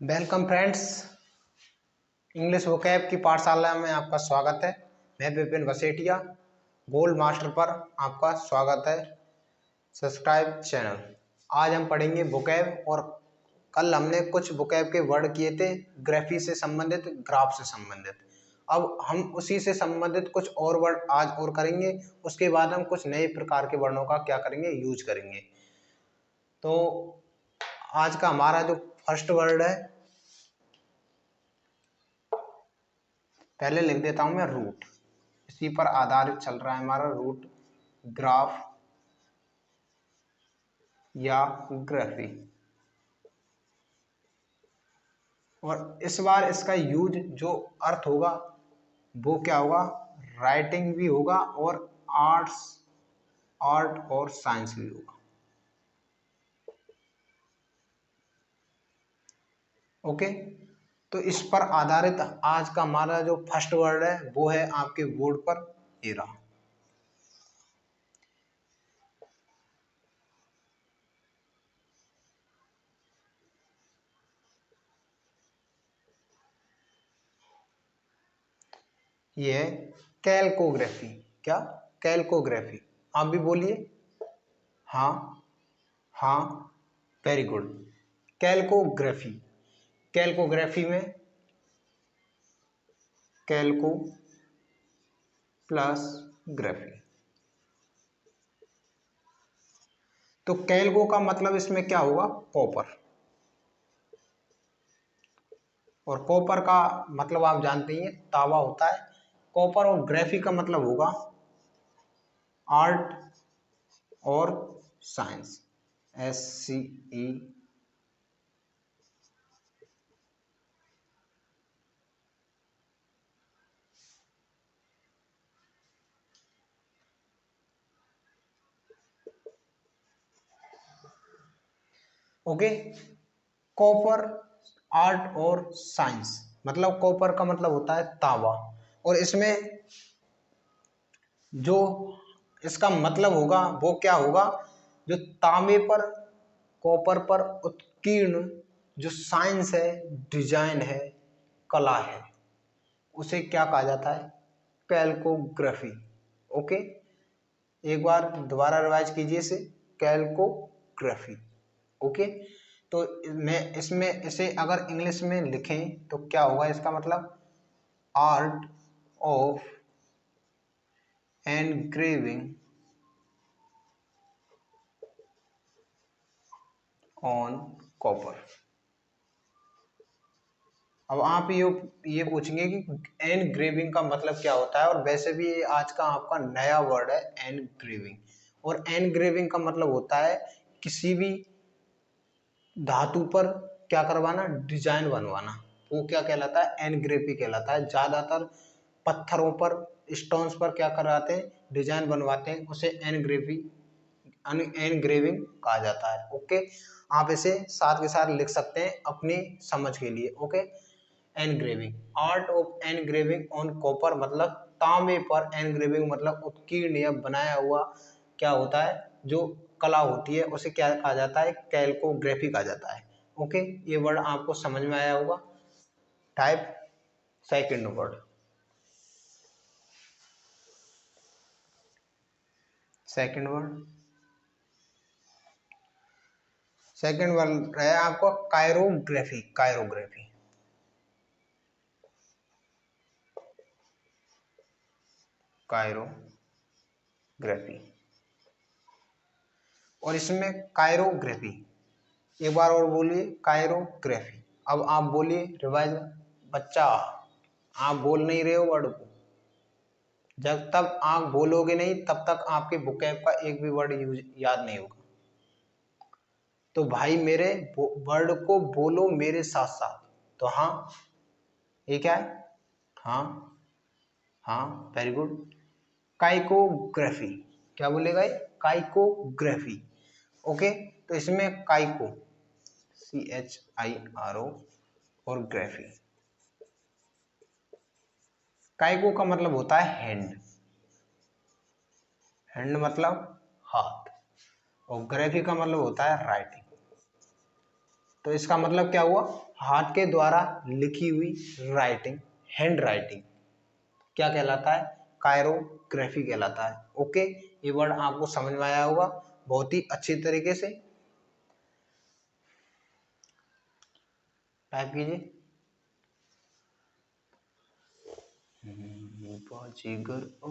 Welcome friends, English vocab की पाठशाला में आपका स्वागत है। मैं विपिन वसेटिया, गोल्ड मास्टर पर आपका स्वागत है। Subscribe channel. आज हम पढ़ेंगे वोकैब और कल हमने कुछ वोकैब के वर्ड किए थे ग्राफी से संबंधित, ग्राफ से संबंधित। अब हम उसी से संबंधित कुछ और वर्ड आज और करेंगे। उसके बाद हम कुछ नए प्रकार के वर्णों का क्या करेंगे, यूज करेंगे। तो आज का हमारा जो फर्स्ट वर्ड है, पहले लिख देता हूं मैं रूट। इसी पर आधारित चल रहा है हमारा रूट, ग्राफ या ग्राफी। और इस बार इसका यूज जो अर्थ होगा वो क्या होगा, राइटिंग भी होगा और आर्ट और साइंस भी होगा। ओके, तो इस पर आधारित आज का हमारा जो फर्स्ट वर्ड है वो है आपके बोर्ड पर ये रहा। ये है कैलकोग्राफी। क्या? कैलकोग्राफी। आप भी बोलिए। हाँ हाँ, वेरी गुड। कैलकोग्राफी। कैलकोग्राफी में कैलको प्लस ग्राफी। तो कैलको का मतलब इसमें क्या होगा, कॉपर। और कॉपर का मतलब आप जानते ही हैं, तांबा होता है। कॉपर और ग्राफी का मतलब होगा आर्ट और science, SCE। Okay, copper, art और साइंस। मतलब कॉपर का मतलब होता है तांबा, और इसमें जो इसका मतलब होगा वो क्या होगा, जो तांबे पर, कॉपर पर उत्कीर्ण जो साइंस है, डिजाइन है, कला है, उसे क्या कहा जाता है, कैलकोग्राफी। ओके, एक बार दोबारा रिवाइज कीजिए इसे, कैलकोग्राफी। ओके, तो मैं इसमें इसे अगर इंग्लिश में लिखें तो क्या होगा इसका मतलब, art of engraving on copper. अब आप ये पूछेंगे कि एनग्रेविंग का मतलब क्या होता है, और वैसे भी ये आज का आपका नया वर्ड है एनग्रेविंग। और एनग्रेविंग का मतलब होता है किसी भी धातु पर क्या करवाना, डिजाइन बनवाना। वो क्या कहलाता है, एनग्रेवी कहलाता है। ज्यादातर पत्थरों पर, स्टोन्स पर क्या कराते हैं, डिजाइन बनवाते हैं, उसे एनग्रेवी, एनग्रेविंग कहा जाता है। ओके, आप इसे साथ के साथ लिख सकते हैं अपनी समझ के लिए। Okay, engraving, art of engraving on copper मतलब तांबे पर एनग्रेविंग मतलब उत्कीर्ण या बनाया हुआ क्या होता है, जो कला होती है, उसे क्या कहा जाता है, कैलकोग्राफी कहा जाता है। ओके, ये वर्ड आपको समझ में आया होगा। Type second word, second word, second word है आपको कायरोग्राफी। कायरोग्राफी, कायरोग्राफी। और इसमें कायरोग्राफी, एक बार और बोलिए, कायरोग्राफी। अब आप बोलिए रिवाइज। बच्चा, आप बोल नहीं रहे हो वर्ड को। जब तक आप बोलोगे नहीं तब तक आपके वोकैब का एक भी वर्ड यूज याद नहीं होगा। तो भाई मेरे वर्ड को बोलो मेरे साथ साथ। तो हाँ, ये क्या है, हाँ हाँ, वेरी गुड। काइकोग्राफी। क्या बोलेगा ये, काइकोग्राफी। ओके, तो इसमें काइको, CHIRO और ग्राफी। काइको का मतलब होता है हैंड, हैंड मतलब हाथ, और ग्राफी का मतलब होता है राइटिंग। तो इसका मतलब क्या हुआ, हाथ के द्वारा लिखी हुई राइटिंग, हैंड राइटिंग क्या कहलाता है, कायरोग्राफी कहलाता है। ओके, ये वर्ड आपको समझ में आया होगा बहुत ही अच्छी तरीके से। टाइप कीजिए, बाजीगर ओ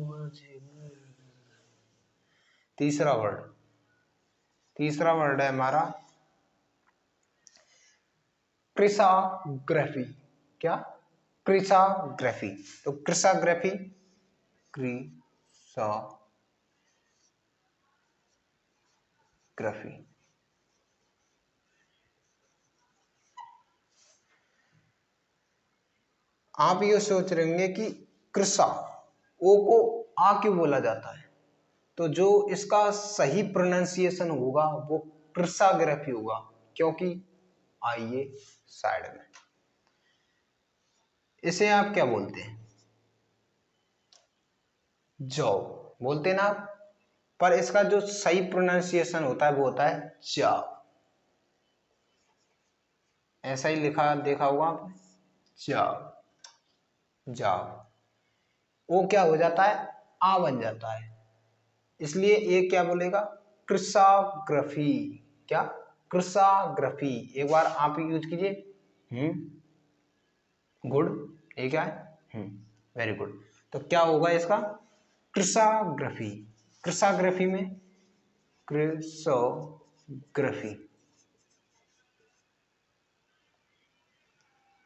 बाजीगर। तीसरा वर्ड है हमारा क्रिसाग्राफी। क्या, क्रिसाग्राफी। तो क्रिसाग्राफी, क्रिसाग्राफी आप ये सोच रहे होंगे कि कृषा, ओ को आ क्यों बोला जाता है, तो जो इसका सही प्रोनाउंसिएशन होगा वो कृषाग्राफी होगा, क्योंकि आइए साइड में, इसे आप क्या बोलते हैं, जॉब बोलते हैं ना आप, पर इसका जो सही प्रोनाउंसिएशन होता है वो होता है जॉब। ऐसा ही लिखा देखा होगा आपने, जॉब, जॉब। ओ क्या हो जाता है, आ बन जाता है, इसलिए ये क्या बोलेगा, क्रिसाग्राफी। क्या, क्रिसाग्राफी। एक बार आप यूज कीजिए, गुड, ये क्या है, वेरी गुड। तो क्या होगा इसका, क्रिसाग्राफी। क्रिसाग्राफी में क्रिसोग्राफी,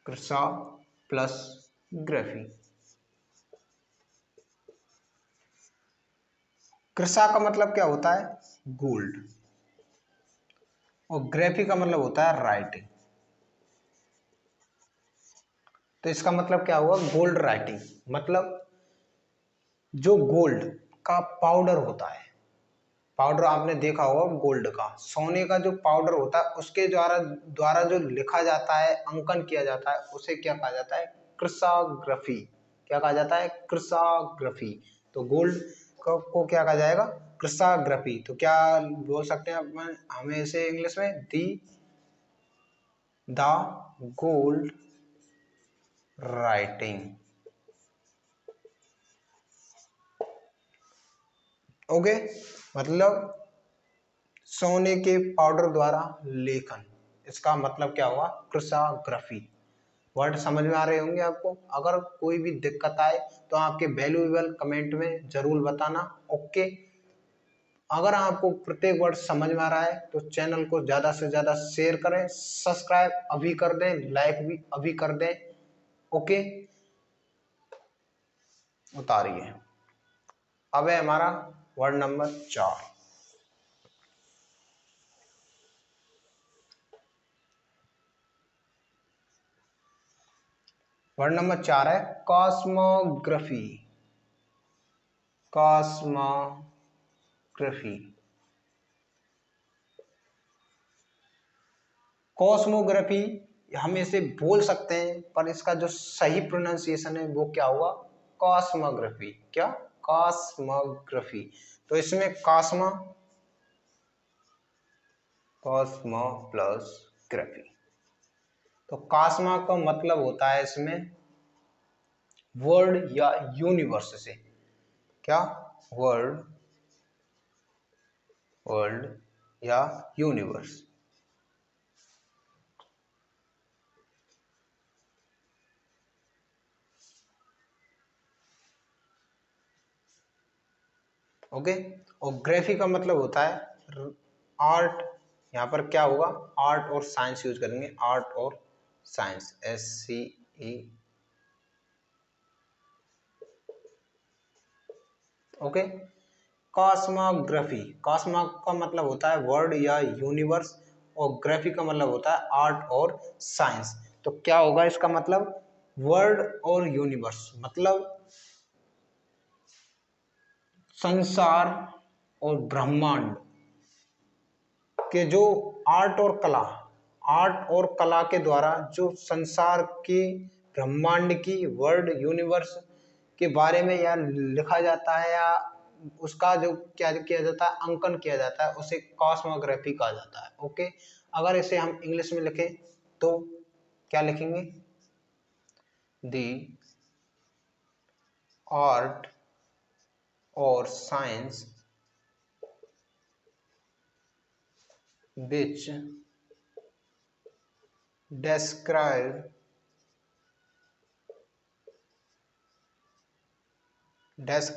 कृषा प्लस ग्राफी। कृषा का मतलब क्या होता है, गोल्ड, और ग्राफी का मतलब होता है राइटिंग। तो इसका मतलब क्या हुआ, गोल्ड राइटिंग, मतलब जो गोल्ड का पाउडर होता है, पाउडर आपने देखा होगा गोल्ड का, सोने का जो पाउडर होता है उसके द्वारा द्वारा जो लिखा जाता है, अंकन किया जाता है, उसे क्या कहा जाता है, क्रिसाग्राफी। क्या कहा जाता है, क्रिसाग्राफी। तो गोल्ड को क्या कहा जाएगा, क्रिसाग्राफी। तो क्या बोल सकते हैं अपन हमें इसे इंग्लिश में, द गोल्ड राइटिंग। ओके, मतलब सोने के पाउडर द्वारा लेखन, इसका मतलब क्या हुआ, क्रिसाग्राफी। वर्ड समझ में आ रहे होंगे आपको। अगर कोई भी दिक्कत आए तो आपके वैल्यूएबल कमेंट में जरूर बताना। ओके, अगर आपको प्रत्येक वर्ड समझ में आ रहा है तो चैनल को ज्यादा से ज्यादा शेयर करें, सब्सक्राइब अभी कर दें, लाइक भी अभी कर दें। ओके, उतारिए। अब है हमारा वर्ड नंबर 4। वर्ड नंबर 4 है कॉस्मोग्राफी। कॉस्मोग्राफी, कॉस्मोग्राफी हम इसे बोल सकते हैं, पर इसका जो सही प्रोनाउंसिएशन है वो क्या हुआ, कॉस्मोग्राफी। क्या, कॉस्मोग्राफी। तो इसमें कॉस्मा, कॉस्मो प्लस ग्राफी। तो कॉस्मा का मतलब होता है इसमें वर्ल्ड या यूनिवर्स से। क्या, वर्ल्ड, वर्ल्ड या यूनिवर्स। ओके, और ग्राफी का मतलब होता है आर्ट। यहाँ पर क्या होगा, आर्ट और साइंस यूज करेंगे, आर्ट और साइंस, SCE। ओके, कॉस्मोग्राफी, कॉस्मा का मतलब होता है वर्ल्ड या यूनिवर्स, और ग्राफी का मतलब होता है आर्ट और साइंस। तो क्या होगा इसका मतलब, वर्ल्ड और यूनिवर्स मतलब संसार और ब्रह्मांड के जो आर्ट और कला, आर्ट और कला के द्वारा जो संसार की, ब्रह्मांड की, वर्ल्ड यूनिवर्स के बारे में या लिखा जाता है या उसका जो क्या किया जाता है, अंकन किया जाता है, उसे कॉस्मोग्राफी कहा जाता है। ओके, अगर इसे हम इंग्लिश में लिखें तो क्या लिखेंगे, दी आर्ट और science which describe or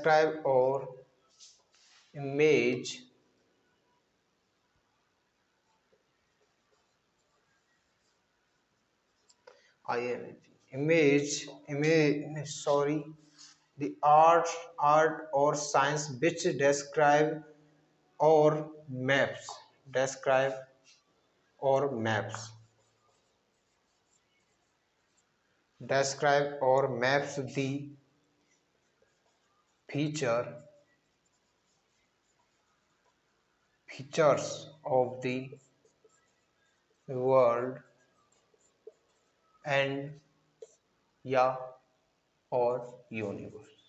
image the art or science which or describe or maps the features of the world and या और यूनिवर्स।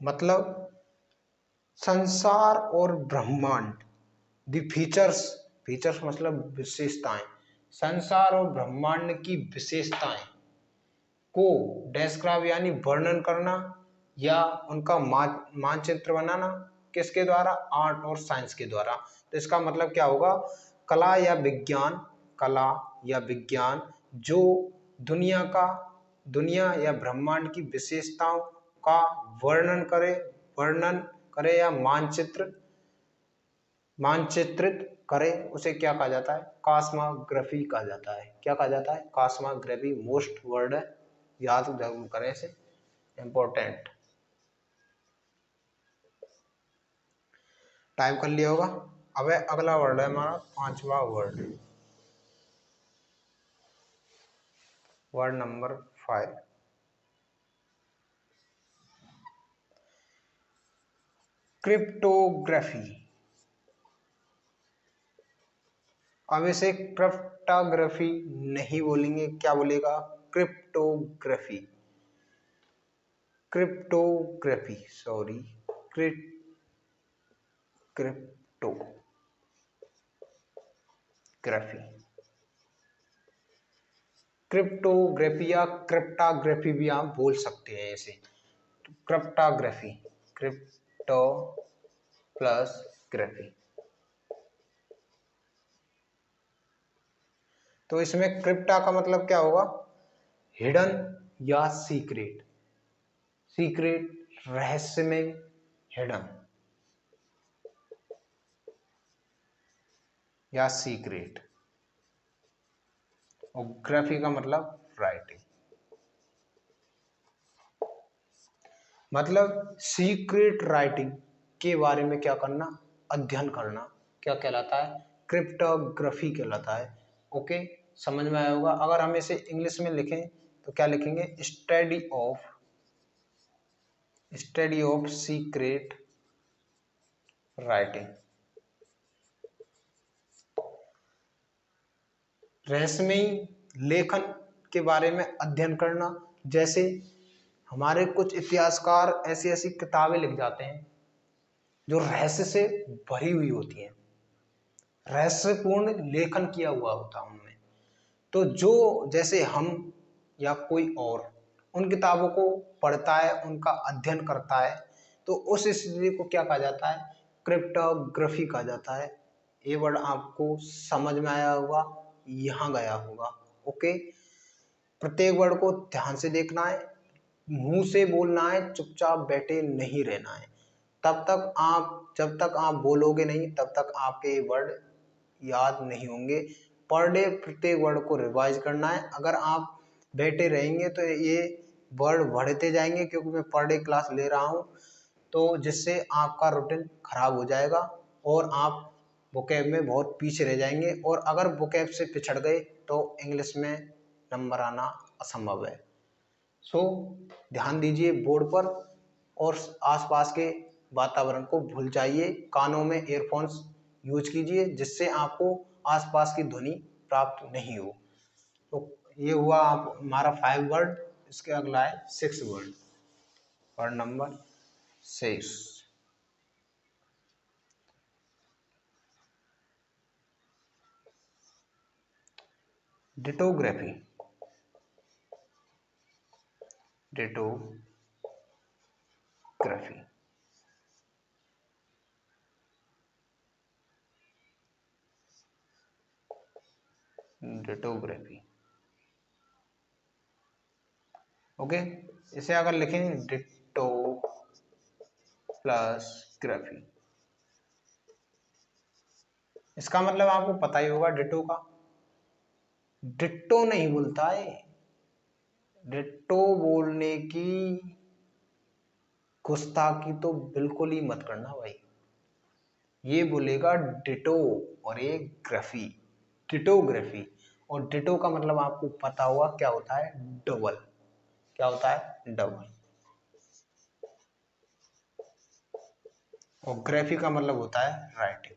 मतलब संसार और ब्रह्मांड, दी फीचर्स मतलब विशेषताएं, संसार और ब्रह्मांड की विशेषताएं को डेस्क्राइब यानी वर्णन करना या उनका मानचित्र बनाना, किसके द्वारा, आर्ट और साइंस के द्वारा। तो इसका मतलब क्या होगा, कला या विज्ञान जो दुनिया या ब्रह्मांड की विशेषताओं का वर्णन करे या मानचित्रित करे, उसे क्या कहा जाता है, कॉस्मोग्राफी कहा जाता है। क्या कहा जाता है, कॉस्मोग्राफी। मोस्ट वर्ड है, याद जरूर करें इसे, इंपॉर्टेंट। टाइप कर लिया होगा। अब अगला वर्ड है हमारा 5वां वर्ड नंबर 5, क्रिप्टोग्राफी। अब इसे क्रिप्टोग्राफी नहीं बोलेंगे, क्या बोलेगा, क्रिप्टोग्राफी, सॉरी, क्रिप्टोग्राफी या क्रिप्टोग्राफी भी आप बोल सकते हैं इसे। Cryptography, crypto plus graphy. तो इसमें क्रिप्टा का मतलब क्या होगा, हिडन या सीक्रेट, रहस्यमय, हिडन या सीक्रेट। और ग्राफी का मतलब राइटिंग, मतलब सीक्रेट राइटिंग के बारे में क्या करना, अध्ययन करना, क्या कहलाता है, क्रिप्टोग्राफी कहलाता है। ओके, समझ में आया होगा। अगर हम इसे इंग्लिश में लिखें तो क्या लिखेंगे, स्टडी ऑफ सीक्रेट राइटिंग, रहस्यमयी लेखन के बारे में अध्ययन करना। जैसे हमारे कुछ इतिहासकार ऐसी ऐसी किताबें लिख जाते हैं जो रहस्य से भरी हुई होती हैं, रहस्यपूर्ण लेखन किया हुआ होता है उनमें। तो जो जैसे हम या कोई और उन किताबों को पढ़ता है, उनका अध्ययन करता है, तो उस स्थिति को क्या कहा जाता है, क्रिप्टोग्राफी कहा जाता है। ये वर्ड आपको समझ में आया होगा, यहाँ गया होगा। ओके, प्रत्येक वर्ड को ध्यान से देखना है, मुंह से बोलना है, चुपचाप बैठे नहीं रहना है। जब तक आप बोलोगे नहीं तब तक आपके वर्ड याद नहीं होंगे। पर डे प्रत्येक वर्ड को रिवाइज करना है। अगर आप बैठे रहेंगे तो ये वर्ड बढ़ते जाएंगे, क्योंकि मैं पर डे क्लास ले रहा हूँ, तो जिससे आपका रूटीन खराब हो जाएगा और आप वोकैब में बहुत पीछे रह जाएंगे। और अगर वोकैब से पिछड़ गए तो इंग्लिश में नंबर आना असंभव है। सो ध्यान दीजिए बोर्ड पर और आसपास के वातावरण को भूल जाइए। कानों में ईयरफोन्स यूज कीजिए जिससे आपको आसपास की ध्वनि प्राप्त नहीं हो। तो ये हुआ आप हमारा 5 वर्ड। इसके अगला है 6 वर्ड। Word number 6, डिटोग्राफी। डिटोग्राफी डिटोग्राफी ओके। इसे अगर लिखें डिटो प्लस ग्राफी, इसका मतलब आपको पता ही होगा डिटो का। डिट्टो नहीं बोलता है, डिट्टो बोलने की गुस्ताखी तो बिल्कुल ही मत करना भाई। ये बोलेगा डिटो और ये ग्राफी, डिटोग्राफी। और डिटो का मतलब आपको पता होगा क्या होता है, डबल। क्या होता है, डबल। और ग्राफी का मतलब होता है राइटिंग,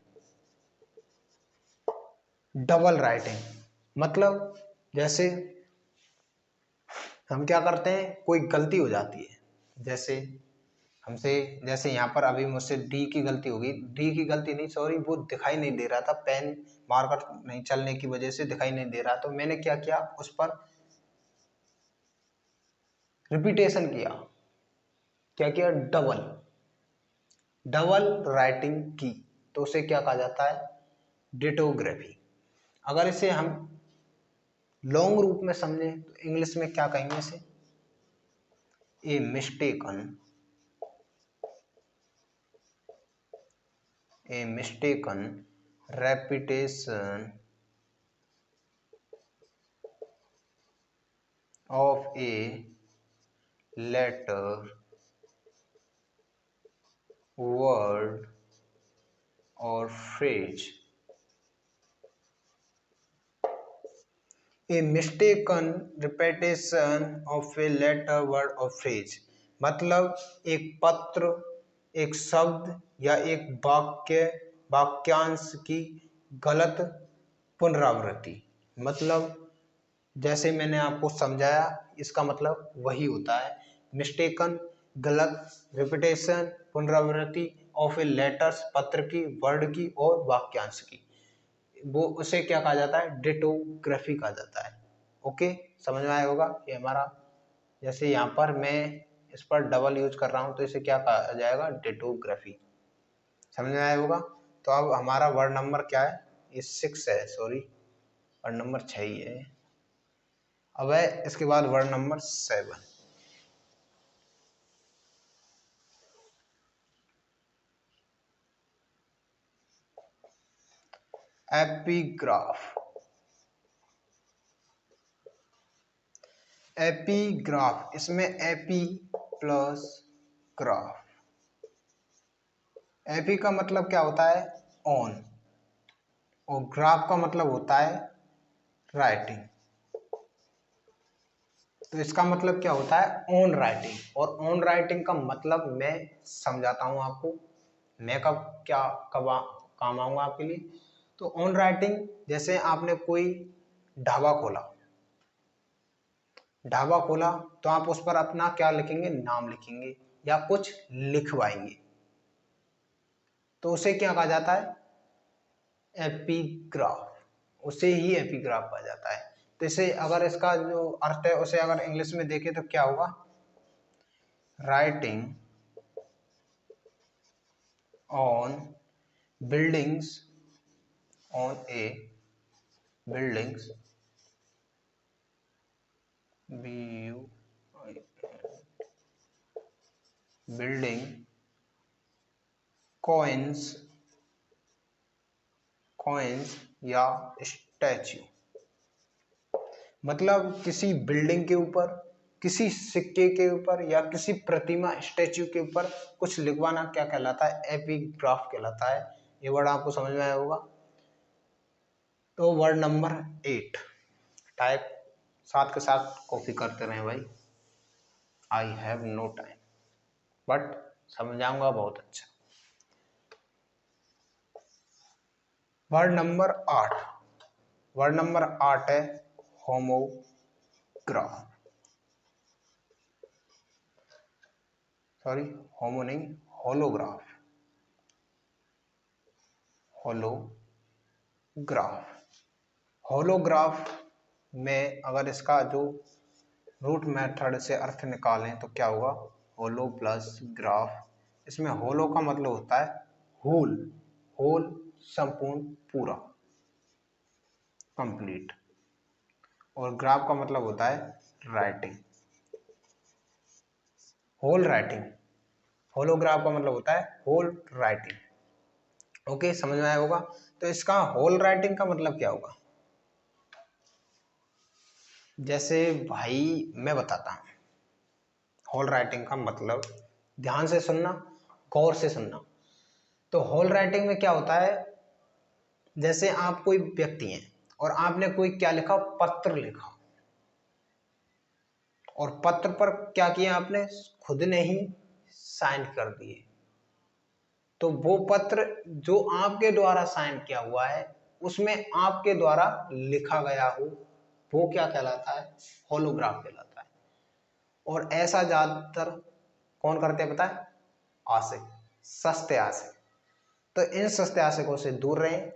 डबल राइटिंग। मतलब जैसे हम क्या करते हैं, कोई गलती हो जाती है, जैसे हमसे, जैसे यहाँ पर अभी मुझसे डी की गलती होगी, डी की गलती नहीं, सॉरी, वो दिखाई नहीं दे रहा था, पेन मार्कर नहीं चलने की वजह से दिखाई नहीं दे रहा, तो मैंने क्या किया, उस पर रिपीटेशन किया। क्या किया, डबल, डबल राइटिंग की, तो उसे क्या कहा जाता है, डिटोग्राफी। अगर इसे हम लॉन्ग रूप में समझे तो इंग्लिश में क्या कहेंगे इसे, ए mistaken, a mistaken repetition of a letter, word or phrase। A mistaken repetition of a letter, word or phrase मतलब एक पत्र, एक शब्द या एक वाक्य, वाक्यांश की गलत पुनरावृत्ति। मतलब जैसे मैंने आपको समझाया, इसका मतलब वही होता है, मिस्टेकन गलत, रिपीटेशन पुनरावृत्ति, ऑफ ए लेटर्स पत्र की, वर्ड की और वाक्यांश की, वो उसे क्या कहा जाता है, डिटोग्राफी कहा जाता है। ओके, समझ में आया होगा। ये हमारा, जैसे यहाँ पर मैं इस पर डबल यूज कर रहा हूँ तो इसे क्या कहा जाएगा, डिटोग्राफी। समझ में आया होगा। तो अब हमारा वर्ड नंबर क्या है, ये 6 है, सॉरी, वर्ड नंबर 6 ही है। अब है इसके बाद वर्ड नंबर 7, एपिग्राफ। एपिग्राफ, इसमें एपी प्लस ग्राफ। एपी का मतलब क्या होता है, ऑन, और ग्राफ का मतलब होता है राइटिंग। तो इसका मतलब क्या होता है, ऑन राइटिंग। और ऑन राइटिंग का मतलब मैं समझाता हूं आपको, मैं कब क्या कब काम आऊंगा आपके लिए। तो ऑन राइटिंग, जैसे आपने कोई ढाबा खोला, ढाबा खोला तो आप उस पर अपना क्या लिखेंगे, नाम लिखेंगे या कुछ लिखवाएंगे, तो उसे क्या कहा जाता है, एपिग्राफ। उसे ही एपिग्राफ कहा जाता है। तो इसे अगर इसका जो अर्थ है उसे अगर इंग्लिश में देखें तो क्या होगा, writing on buildings, on a buildings, B U building, coins, coins या स्टैच्यू। मतलब किसी बिल्डिंग के ऊपर, किसी सिक्के के ऊपर या किसी प्रतिमा, स्टैच्यू के ऊपर कुछ लिखवाना क्या कहलाता है, एपिग्राफ कहलाता है। ये वर्ड आपको समझ में आया होगा। तो वर्ड नंबर 8, टाइप साथ के साथ कॉपी करते रहे भाई, I have no time, but समझाऊंगा बहुत अच्छा। वर्ड नंबर 8, वर्ड नंबर 8 है होमोग्राफ। सॉरी, होमो नहीं, होलोग्राफ, होलोग्राफ। होलोग्राफ में अगर इसका जो रूट मेथड से अर्थ निकालें तो क्या होगा, होलो प्लस ग्राफ। इसमें होलो का मतलब होता है होल, होल संपूर्ण, पूरा, कंप्लीट। और ग्राफ का मतलब होता है राइटिंग, होल राइटिंग। होलोग्राफ का मतलब होता है होल राइटिंग। ओके, समझ में आया होगा। तो इसका होल राइटिंग का मतलब क्या होगा, जैसे भाई मैं बताता हूँ होल राइटिंग का मतलब, ध्यान से सुनना, गौर से सुनना। तो होल राइटिंग में क्या होता है, जैसे आप कोई व्यक्ति हैं और आपने कोई क्या लिखा, पत्र लिखा, और पत्र पर क्या किया आपने, खुद ने ही साइन कर दिए। तो वो पत्र जो आपके द्वारा साइन किया हुआ है, उसमें आपके द्वारा लिखा गया हो, वो क्या कहलाता है, होलोग्राफ कहलाता है। और ऐसा ज्यादातर कौन करते हैं पता है, आशिक, सस्ते आशिक। तो इन सस्ते आशिकों से दूर रहें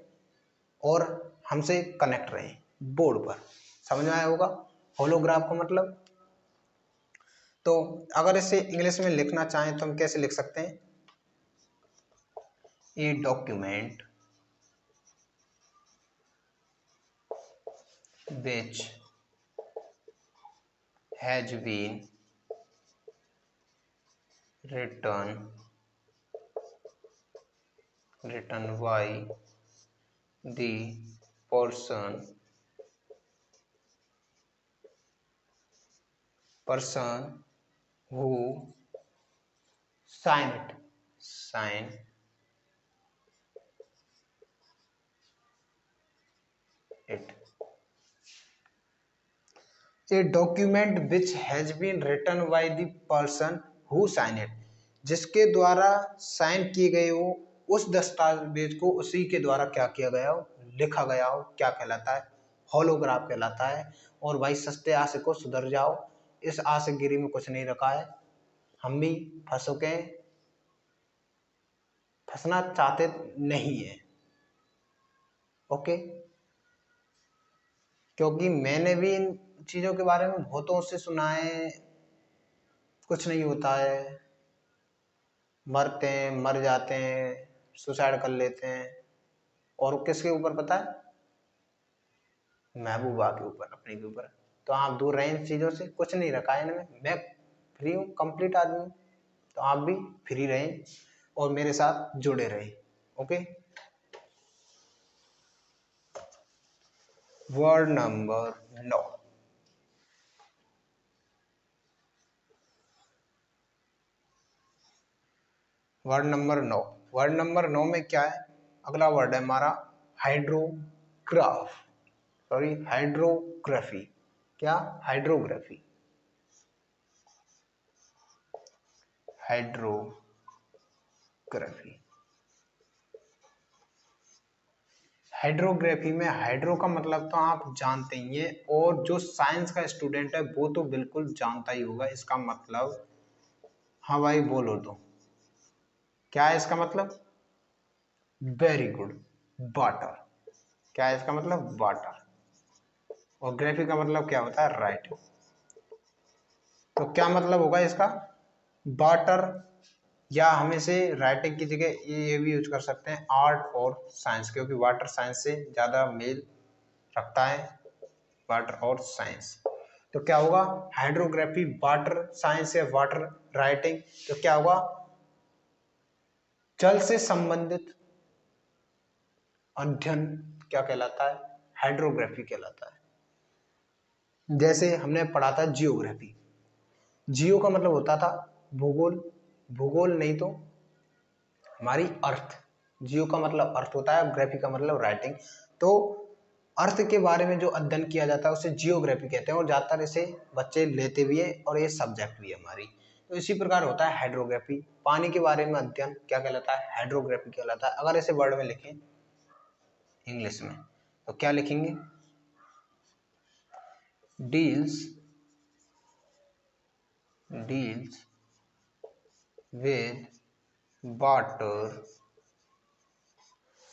और हमसे कनेक्ट रहें बोर्ड पर। समझ में आया होगा होलोग्राफ का मतलब। तो अगर इसे इंग्लिश में लिखना चाहें तो हम कैसे लिख सकते हैं, a document which has been written by the person who sign it, a document which has been written by the person who sign it, जिसके द्वारा साइन किए गए हो उस दस्तावेज को उसी के द्वारा क्या किया गया हो, लिखा गया हो, क्या कहलाता है, होलोग्राफ कहलाता है। और भाई सस्ते आशिक को सुधर जाओ, इस आशिकगिरी में कुछ नहीं रखा है, हम भी फंस चुके हैं, फंसना चाहते नहीं है। ओके, क्योंकि मैंने भी इन चीजों के बारे में बहुतों से सुना है, कुछ नहीं होता है, मरते हैं, मर जाते हैं, सुसाइड कर लेते हैं। और किसके ऊपर पता है, महबूबा के ऊपर, अपने के ऊपर। तो आप दूर रहें इन चीजों से, कुछ नहीं रखा है इनमें, मैं फ्री हूँ, कंप्लीट आदमी हूँ। तो आप भी फ्री रहें और मेरे साथ जुड़े रहें। Okay, word number 9, word number 9। Word number 9 में क्या है, अगला वर्ड है हमारा हाइड्रोग्राफ, सॉरी हाइड्रोग्राफी। क्या, हाइड्रोग्राफी, हाइड्रोग्राफी। हाइड्रोग्राफी में हाइड्रो का मतलब तो आप जानते ही हैं, और जो साइंस का स्टूडेंट है वो तो बिल्कुल जानता ही होगा इसका मतलब। हाँ भाई बोलो तो, क्या है इसका मतलब, वेरी गुड, वाटर। क्या है इसका मतलब, वाटर। और ग्राफी का मतलब क्या होता है, राइटिंग। तो क्या मतलब होगा इसका, वाटर, या हम इसे राइटिंग की जगह ये भी यूज कर सकते हैं आर्ट और साइंस, क्योंकि वाटर साइंस से ज्यादा मेल रखता है, वाटर और साइंस। तो क्या होगा, हाइड्रोग्राफी वाटर साइंस या वाटर राइटिंग। तो क्या होगा, जल से संबंधित अध्ययन क्या कहलाता है, हाइड्रोग्राफी कहलाता है। जैसे हमने पढ़ा था जियोग्राफी, जियो का मतलब होता था भूगोल, भूगोल नहीं तो हमारी अर्थ। जियो का मतलब अर्थ होता है, ग्राफी का मतलब राइटिंग। तो अर्थ के बारे में जो अध्ययन किया जाता है उसे जियोग्राफी कहते हैं, और ज्यादातर इसे बच्चे लेते भी है और ये सब्जेक्ट भी है हमारी। तो इसी प्रकार होता है हाइड्रोग्राफी, पानी के बारे में अध्ययन क्या कहलाता है, हाइड्रोग्राफी कहलाता है। अगर इसे वर्ड में लिखें इंग्लिश में तो क्या लिखेंगे, deals, deals with water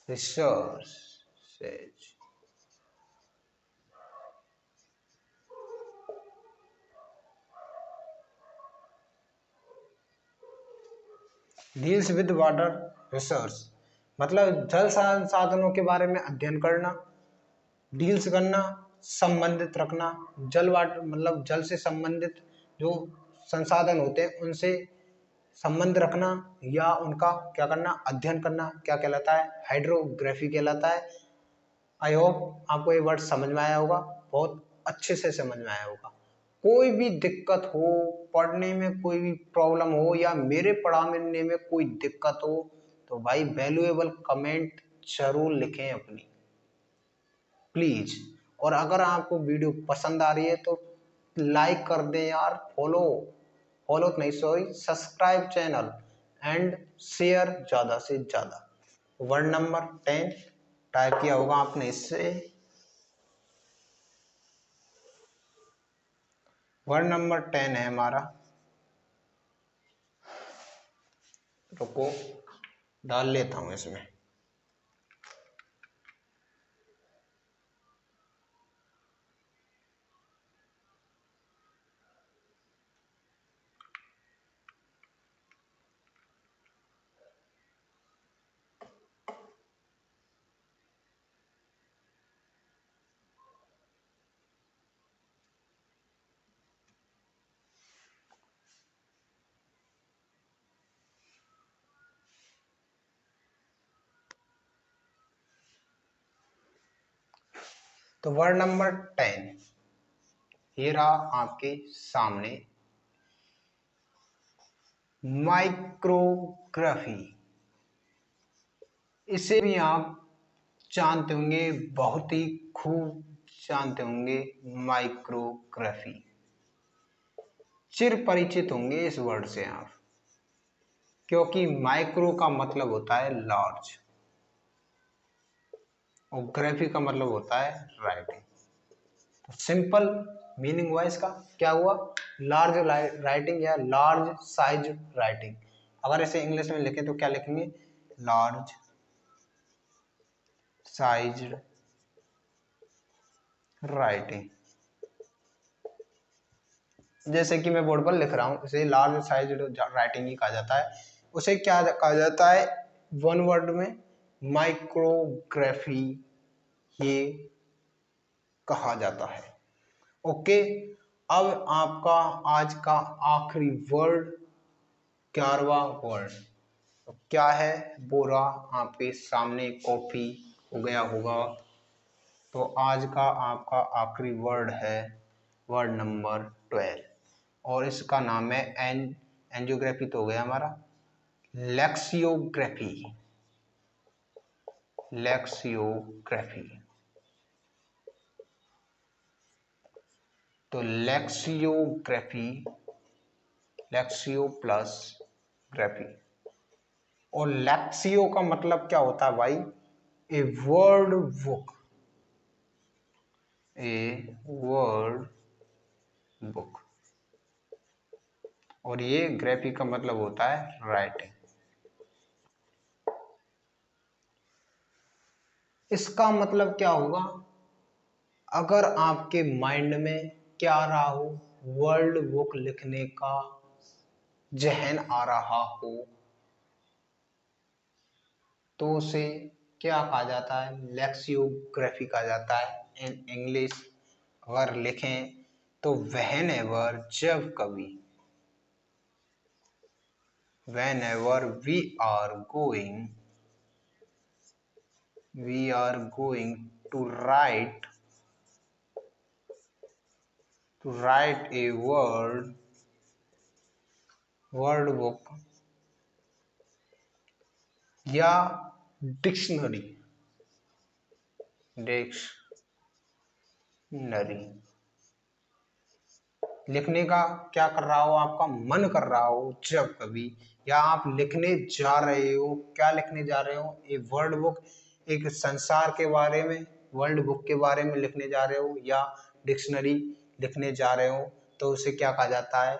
resources. Deals with water resource मतलब जल संसाधनों के बारे में अध्ययन करना, डील्स करना, संबंधित रखना, जल वाटर मतलब जल से संबंधित जो संसाधन होते हैं उनसे संबंध रखना या उनका क्या करना, अध्ययन करना, क्या कहलाता है, हाइड्रोग्राफी कहलाता है। आई होप आपको ये वर्ड समझ में आया होगा, बहुत अच्छे से समझ में आया होगा। कोई भी दिक्कत हो, पढ़ने में कोई भी प्रॉब्लम हो या मेरे पढ़ाने में कोई दिक्कत हो तो भाई वैल्यूएबल कमेंट जरूर लिखें अपनी, प्लीज। और अगर आपको वीडियो पसंद आ रही है तो लाइक कर दें यार, फॉलो नहीं sorry subscribe channel and share ज़्यादा से ज़्यादा। वर्ड नंबर 10 टाइप किया होगा आपने इससे। वर्ड नंबर 10 है हमारा, रुको डाल लेता हूं इसमें। तो वर्ड नंबर 10 ये रहा आपके सामने, माइक्रोग्राफी। इसे भी आप जानते होंगे, बहुत ही खूब जानते होंगे माइक्रोग्राफी, चिर परिचित होंगे इस वर्ड से आप, क्योंकि माइक्रो का मतलब होता है लार्ज और ग्राफी का मतलब होता है राइटिंग। तो सिंपल मीनिंग हुआ इसका, क्या हुआ, लार्ज राइटिंग या लार्ज साइज राइटिंग। अगर इसे इंग्लिश में लिखें तो क्या लिखेंगे, लार्ज साइज राइटिंग। जैसे कि मैं बोर्ड पर लिख रहा हूं, इसे लार्ज साइज राइटिंग ही कहा जाता है। उसे क्या कहा जाता है, वन वर्ड में माइक्रोग्राफी ये कहा जाता है। ओके, अब आपका आज का आखिरी वर्ड 11वां वर्ड तो क्या है, बोरा आपके सामने कॉपी हो गया होगा। तो आज का आपका आखिरी वर्ड है वर्ड नंबर 12 और इसका नाम है एंजियोग्राफी तो हो गया हमारा, लेक्सियोग्राफी। लेक्सियोग्राफी तो लेक्सियोग्राफी, लेक्सियो प्लस ग्राफी। और लेक्सियो का मतलब क्या होता है भाई, ए वर्ड बुक, ए वर्ड बुक। और ये ग्राफी का मतलब होता है राइटिंग। इसका मतलब क्या होगा, अगर आपके माइंड में क्या रहा हो, वर्ल्ड बुक लिखने का जहन आ रहा हो तो उसे क्या कहा जाता है, लेक्सियोग्राफी कहा जाता है इन इंग्लिश। अगर लिखें तो व्हेनेवर, जब कभी, whenever we are going to write a word book या डिक्शनरी लिखने का क्या कर रहा हो, आपका मन कर रहा हो जब कभी, या आप लिखने जा रहे हो, क्या लिखने जा रहे हो, ए वर्ड बुक, एक संसार के बारे में, वर्ल्ड बुक के बारे में लिखने जा रहे हो या डिक्शनरी लिखने जा रहे हो तो उसे क्या कहा जाता है,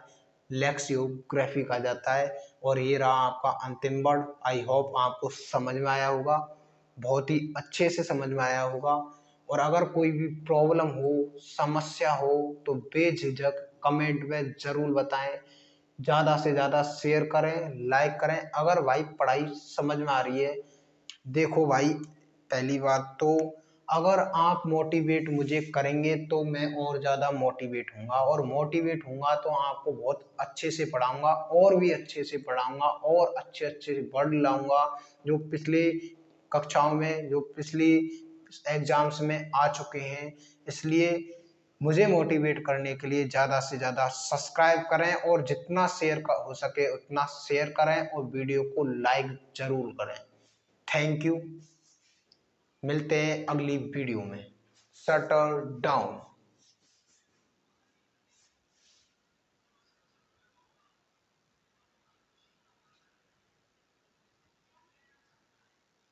लेक्सियोग्राफी कहा जाता है। और ये रहा आपका अंतिम वर्ड। आई होप आपको समझ में आया होगा, बहुत ही अच्छे से समझ में आया होगा। और अगर कोई भी प्रॉब्लम हो, समस्या हो, तो बेझिझक कमेंट में जरूर बताएं। ज़्यादा से ज़्यादा शेयर करें, लाइक करें। अगर भाई पढ़ाई समझ में आ रही है, देखो भाई, पहली बात तो अगर आप मोटिवेट मुझे करेंगे तो मैं और ज़्यादा मोटिवेट होऊंगा, और मोटिवेट होऊंगा तो आपको बहुत अच्छे से पढ़ाऊंगा, और भी अच्छे से पढ़ाऊंगा, और अच्छे अच्छे वर्ड लाऊंगा जो पिछले कक्षाओं में, जो पिछली एग्जाम्स में आ चुके हैं। इसलिए मुझे मोटिवेट करने के लिए ज़्यादा से ज़्यादा सब्सक्राइब करें, और जितना शेयर हो सके उतना शेयर करें, और वीडियो को लाइक जरूर करें। Thank you. मिलते हैं अगली वीडियो में। Shutter down.